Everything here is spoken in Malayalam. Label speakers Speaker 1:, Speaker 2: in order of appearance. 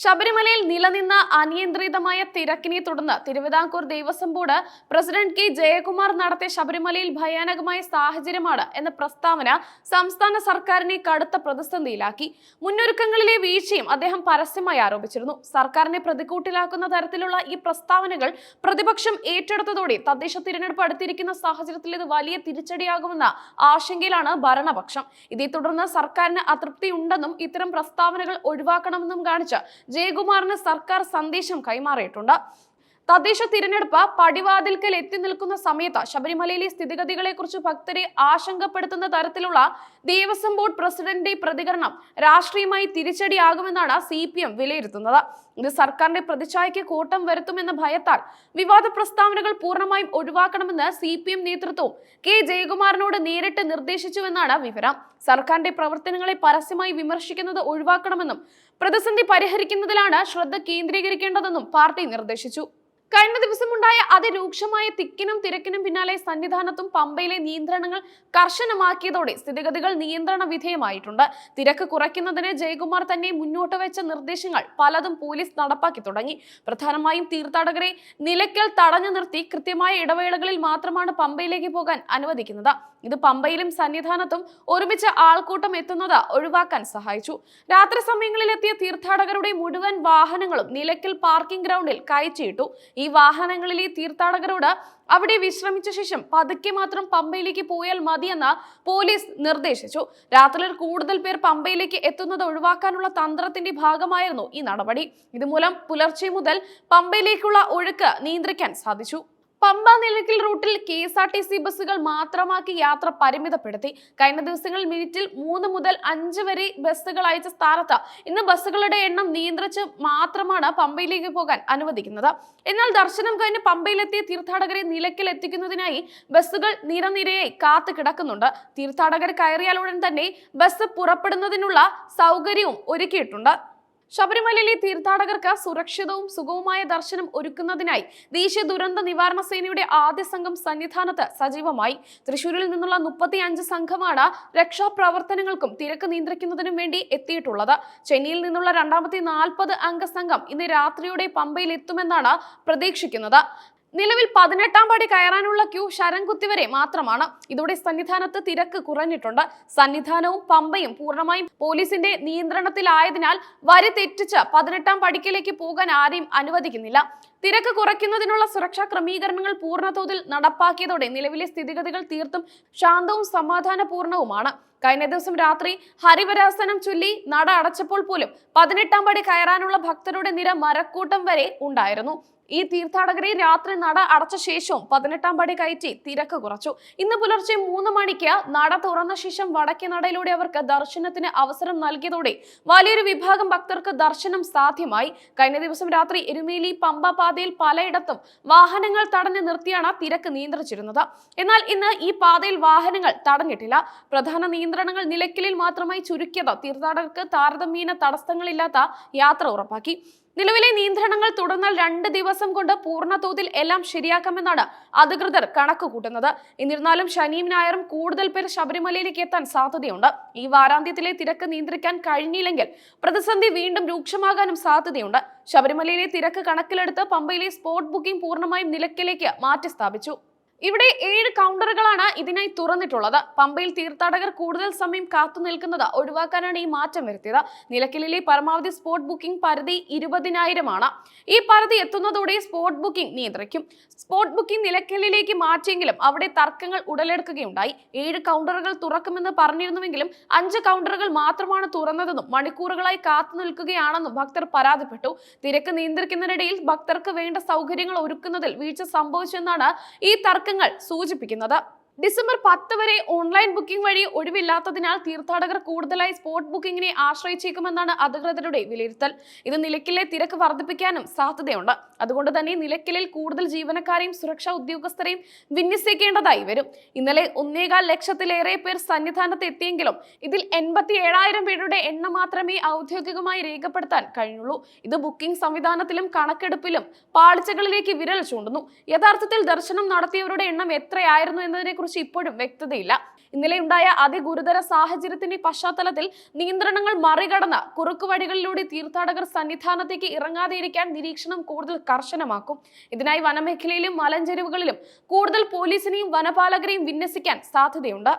Speaker 1: ശബരിമലയിൽ നിലനിന്ന അനിയന്ത്രിതമായ തിരക്കിനെ തുടർന്ന് Thiruvithamkoor Devaswom board president K Jayakumar നടത്തിയ ശബരിമലയിൽ ഭയാനകമായ സാഹചര്യമാണ് എന്ന പ്രസ്താവന സംസ്ഥാന സർക്കാരിനെ കടുത്ത പ്രതിസന്ധിയിലാക്കി. മുന്നൊരുക്കങ്ങളിലെ വീഴ്ചയും അദ്ദേഹം പരസ്യമായി ആരോപിച്ചിരുന്നു. സർക്കാരിനെ പ്രതികൂട്ടിലാക്കുന്ന തരത്തിലുള്ള ഈ പ്രസ്താവനകൾ പ്രതിപക്ഷം ഏറ്റെടുത്തതോടെ തദ്ദേശ തിരഞ്ഞെടുപ്പ് അടുത്തിരിക്കുന്ന സാഹചര്യത്തിൽ ഇത് വലിയ തിരിച്ചടിയാകുമെന്ന ആശങ്കയിലാണ് ഭരണപക്ഷം. ഇതേ തുടർന്ന് സർക്കാരിന് അതൃപ്തിയുണ്ടെന്നും ഇത്തരം പ്രസ്താവനകൾ ഒഴിവാക്കണമെന്നും കാണിച്ച് ജയകുമാറിന് സർക്കാർ സന്ദേശം കൈമാറിയിട്ടുണ്ട്. തദ്ദേശ തിരഞ്ഞെടുപ്പ് പടിവാതിൽക്കൽ എത്തി നിൽക്കുന്ന സമയത്ത് ശബരിമലയിലെ സ്ഥിതിഗതികളെ കുറിച്ച് ഭക്തരെ ആശങ്കപ്പെടുത്തുന്ന തരത്തിലുള്ള ദേവസ്വം ബോർഡ് പ്രസിഡന്റിന്റെ പ്രതികരണം രാഷ്ട്രീയമായി തിരിച്ചടിയാകുമെന്നാണ് CPM വിലയിരുത്തുന്നത്. ഇത് സർക്കാരിന്റെ പ്രതിച്ഛായയ്ക്ക് കോട്ടം വരുത്തുമെന്ന ഭയത്താൽ വിവാദ പ്രസ്താവനകൾ പൂർണ്ണമായും ഒഴിവാക്കണമെന്ന് CPM നേതൃത്വവും കെ ജയകുമാറിനോട് നേരിട്ട് നിർദ്ദേശിച്ചുവെന്നാണ് വിവരം. സർക്കാരിന്റെ പ്രവർത്തനങ്ങളെ പരസ്യമായി വിമർശിക്കുന്നത് ഒഴിവാക്കണമെന്നും പ്രതിസന്ധി പരിഹരിക്കുന്നതിലാണ് ശ്രദ്ധ കേന്ദ്രീകരിക്കേണ്ടതെന്നും പാർട്ടി നിർദ്ദേശിച്ചു. കഴിഞ്ഞ ദിവസമുണ്ടായ അതിരൂക്ഷമായ തിക്കിനും തിരക്കിനും പിന്നാലെ സന്നിധാനത്തും പമ്പയിലെ നിയന്ത്രണങ്ങൾ കർശനമാക്കിയതോടെ സ്ഥിതിഗതികൾ നിയന്ത്രണ വിധേയമായിട്ടുണ്ട്. തിരക്ക് കുറയ്ക്കുന്നതിന് ജയകുമാർ തന്നെ മുന്നോട്ട് വെച്ച നിർദ്ദേശങ്ങൾ പലതും പോലീസ് നടപ്പാക്കി തുടങ്ങി. പ്രധാനമായും തീർത്ഥാടകരെ നിലയ്ക്കൽ തടഞ്ഞു നിർത്തി കൃത്യമായ ഇടവേളകളിൽ മാത്രമാണ് പമ്പയിലേക്ക് പോകാൻ അനുവദിക്കുന്നത്. ഇത് പമ്പയിലും സന്നിധാനത്തും ഒരുമിച്ച് ആൾക്കൂട്ടം എത്തുന്നത് ഒഴിവാക്കാൻ സഹായിച്ചു. രാത്രി സമയങ്ങളിൽ എത്തിയ തീർത്ഥാടകരുടെ മുഴുവൻ വാഹനങ്ങളും നിലയ്ക്കൽ പാർക്കിംഗ് ഗ്രൗണ്ടിൽ കയറ്റിയിട്ടു. ഈ വാഹനങ്ങളിലെ തീർത്ഥാടകരോട് അവിടെ വിശ്രമിച്ച ശേഷം പതുക്കെ മാത്രം പമ്പയിലേക്ക് പോയാൽ മതിയെന്ന് പോലീസ് നിർദ്ദേശിച്ചു. രാത്രിയിൽ കൂടുതൽ പേർ പമ്പയിലേക്ക് എത്തുന്നത് ഒഴിവാക്കാനുള്ള തന്ത്രത്തിന്റെ ഭാഗമായിരുന്നു ഈ നടപടി. ഇതുമൂലം പുലർച്ചെ മുതൽ പമ്പയിലേക്കുള്ള ഒഴുക്ക് നിയന്ത്രിക്കാൻ സാധിച്ചു. പമ്പ നിലയ്ക്കൽ റൂട്ടിൽ KSRTC ബസ്സുകൾ മാത്രമാക്കി യാത്ര പരിമിതപ്പെടുത്തി. കഴിഞ്ഞ ദിവസങ്ങളിൽ മിനിറ്റിൽ 3 മുതൽ 5 വരെ ബസ്സുകൾ അയച്ച സ്ഥാനത്ത് ഇന്ന് ബസ്സുകളുടെ എണ്ണം നിയന്ത്രിച്ച് മാത്രമാണ് പമ്പയിലേക്ക് പോകാൻ അനുവദിക്കുന്നത്. എന്നാൽ ദർശനം കഴിഞ്ഞ് പമ്പയിലെത്തിയ തീർത്ഥാടകരെ നിലയ്ക്കൽ എത്തിക്കുന്നതിനായി ബസ്സുകൾ നിരനിരയായി കാത്തു കിടക്കുന്നുണ്ട്. തീർത്ഥാടകർ കയറിയാൽ ഉടൻ തന്നെ ബസ് പുറപ്പെടുന്നതിനുള്ള സൗകര്യവും ഒരുക്കിയിട്ടുണ്ട്. ശബരിമലയിലെ തീർത്ഥാടകർക്ക് സുരക്ഷിതവും സുഗമമായ ദർശനം ഒരുക്കുന്നതിനായി ദേശീയ ദുരന്ത നിവാരണ സേനയുടെ ആദ്യ സംഘം സന്നിധാനത്ത് സജീവമായി. തൃശൂരിൽ നിന്നുള്ള 35 സംഘമാണ് രക്ഷാപ്രവർത്തനങ്ങൾക്കും തിരക്ക് നിയന്ത്രിക്കുന്നതിനും വേണ്ടി എത്തിയിട്ടുള്ളത്. ചെന്നൈയിൽ നിന്നുള്ള രണ്ടാമത്തെ 40 അംഗ സംഘം ഇന്ന് രാത്രിയോടെ പമ്പയിൽ എത്തുമെന്നാണ് പ്രതീക്ഷിക്കുന്നത്. നിലവിൽ 18-ാം പടി കയറാനുള്ള ക്യൂ ശരംകുത്തി വരെ മാത്രമാണ്. ഇതോടെ സന്നിധാനത്ത് തിരക്ക് കുറഞ്ഞിട്ടുണ്ട്. സന്നിധാനവും പമ്പയും പൂർണ്ണമായും പോലീസിന്റെ നിയന്ത്രണത്തിലായതിനാൽ വരി തെറ്റിച്ച് 18-ാം പടിക്കലേക്ക് പോകാൻ ആരെയും അനുവദിക്കുന്നില്ല. തിരക്ക് കുറയ്ക്കുന്നതിനുള്ള സുരക്ഷാ ക്രമീകരണങ്ങൾ പൂർണ്ണതോതിൽ നടപ്പാക്കിയതോടെ നിലവിലെ സ്ഥിതിഗതികൾ തീർത്തും ശാന്തവും സമാധാനപൂർണവുമാണ്. കഴിഞ്ഞ ദിവസം രാത്രി ഹരിവരാസനം ചൊല്ലി നട അടച്ചപ്പോൾ പോലും 18-ാം പടി കയറാനുള്ള ഭക്തരുടെ നിര മരക്കൂട്ടം വരെ ഉണ്ടായിരുന്നു. ഈ തീർത്ഥാടകരെ രാത്രി നട അടച്ച ശേഷവും 18-ാം പടി കയറ്റി തിരക്ക് കുറച്ചു. ഇന്ന് പുലർച്ചെ 3 മണിക്ക് നട തുറന്ന ശേഷം വടക്കേ നടയിലൂടെ അവർക്ക് ദർശനത്തിന് അവസരം നൽകിയതോടെ വലിയൊരു വിഭാഗം ഭക്തർക്ക് ദർശനം സാധ്യമായി. കഴിഞ്ഞ ദിവസം രാത്രി എരുമേലി പമ്പ പാതയിൽ പലയിടത്തും വാഹനങ്ങൾ തടഞ്ഞു നിർത്തിയാണ് തിരക്ക് നിയന്ത്രിച്ചിരുന്നത്. എന്നാൽ ഇന്ന് ഈ പാതയിൽ വാഹനങ്ങൾ തടഞ്ഞിട്ടില്ല. പ്രധാന നിയന്ത്രണങ്ങൾ നിലയ്ക്കലിൽ മാത്രമായി ചുരുക്കിയത് തീർത്ഥാടകർക്ക് താരതമ്യേന തടസ്സങ്ങളില്ലാത്ത യാത്ര ഉറപ്പാക്കി. നിലവിലെ നിയന്ത്രണങ്ങൾ തുടർന്നാൽ 2 ദിവസം കൊണ്ട് പൂർണ്ണതോതിൽ എല്ലാം ശരിയാക്കാമെന്നാണ് അധികൃതർ കണക്ക് കൂട്ടുന്നത്. എന്നിരുന്നാലും ശനിയും ഞായറും കൂടുതൽ പേർ ശബരിമലയിലേക്ക് എത്താൻ സാധ്യതയുണ്ട്. ഈ വാരാന്ത്യത്തിലെ തിരക്ക് നിയന്ത്രിക്കാൻ കഴിഞ്ഞില്ലെങ്കിൽ പ്രതിസന്ധി വീണ്ടും രൂക്ഷമാകാനും സാധ്യതയുണ്ട്. ശബരിമലയിലെ തിരക്ക് കണക്കിലെടുത്ത് പമ്പയിലെ സ്പോട്ട് ബുക്കിംഗ് പൂർണ്ണമായും നിലയ്ക്കലേക്ക് മാറ്റി സ്ഥാപിച്ചു. ഇവിടെ 7 കൗണ്ടറുകളാണ് ഇതിനായി തുറന്നിട്ടുള്ളത്. പമ്പയിൽ തീർത്ഥാടകർ കൂടുതൽ സമയം കാത്തു നിൽക്കുന്നത് ഒഴിവാക്കാനാണ് ഈ മാറ്റം വരുത്തിയത്. നിലയ്ക്കലിലെ പരമാവധി സ്പോട്ട് ബുക്കിംഗ് പരിധി 20,000 ആണ്. ഈ പരിധി എത്തുന്നതോടെ സ്പോട്ട് ബുക്കിംഗ് നിയന്ത്രിക്കും. സ്പോട്ട് ബുക്കിംഗ് നിലയ്ക്കലിലേക്ക് മാറ്റിയെങ്കിലും അവിടെ തർക്കങ്ങൾ ഉടലെടുക്കുകയുണ്ടായി. 7 കൗണ്ടറുകൾ തുറക്കുമെന്ന് പറഞ്ഞിരുന്നുവെങ്കിലും 5 കൗണ്ടറുകൾ മാത്രമാണ് തുറന്നതെന്നും മണിക്കൂറുകളായി കാത്തു നിൽക്കുകയാണെന്നും ഭക്തർ പരാതിപ്പെട്ടു. തിരക്ക് നിയന്ത്രിക്കുന്നതിനിടയിൽ ഭക്തർക്ക് വേണ്ട സൗകര്യങ്ങൾ ഒരുക്കുന്നതിൽ വീഴ്ച സംഭവിച്ചെന്നാണ് ഈ തർക്കങ്ങൾ സൂചിപ്പിക്കുന്നത്. ഡിസംബർ 10 വരെ ഓൺലൈൻ ബുക്കിംഗ് വഴി ഒഴിവില്ലാത്തതിനാൽ തീർത്ഥാടകർ കൂടുതലായി സ്പോട്ട് ബുക്കിംഗിനെ ആശ്രയിച്ചേക്കുമെന്നാണ് അധികൃതരുടെ വിലയിരുത്തൽ. ഇത് നിലയ്ക്കലിലെ തിരക്ക് വർദ്ധിപ്പിക്കാനും സാധ്യതയുണ്ട്. അതുകൊണ്ട് തന്നെ നിലയ്ക്കലിൽ കൂടുതൽ ജീവനക്കാരെയും സുരക്ഷാ ഉദ്യോഗസ്ഥരെയും വിന്യസിക്കേണ്ടതായി വരും. ഇന്നലെ 1.25 ലക്ഷത്തിലേറെ പേർ സന്നിധാനത്ത് എത്തിയെങ്കിലും ഇതിൽ 87,000 പേരുടെ എണ്ണം മാത്രമേ ഔദ്യോഗികമായി രേഖപ്പെടുത്താൻ കഴിഞ്ഞുള്ളൂ. ഇത് ബുക്കിംഗ് സംവിധാനത്തിലും കണക്കെടുപ്പിലും പാളിച്ചകളിലേക്ക് വിരൽ ചൂണ്ടുന്നു. യഥാർത്ഥത്തിൽ ദർശനം നടത്തിയവരുടെ എണ്ണം എത്രയായിരുന്നു എന്നതിനെ കുറിച്ച് ഇപ്പോഴും വ്യക്തതയില്ല. ഇന്നലെയുണ്ടായ അതിഗുരുതര സാഹചര്യത്തിന്റെ പശ്ചാത്തലത്തിൽ നിയന്ത്രണങ്ങൾ മറികടന്ന് കുറുക്കുവഴികളിലൂടെ തീർത്ഥാടകർ സന്നിധാനത്തേക്ക് ഇറങ്ങാതെയിരിക്കാൻ നിരീക്ഷണം കൂടുതൽ കർശനമാക്കും. ഇതിനായി വനമേഖലയിലും മലഞ്ചെരുവുകളിലും കൂടുതൽ പോലീസിനെയും വനപാലകരെയും വിന്യസിക്കാൻ സാധ്യതയുണ്ട്.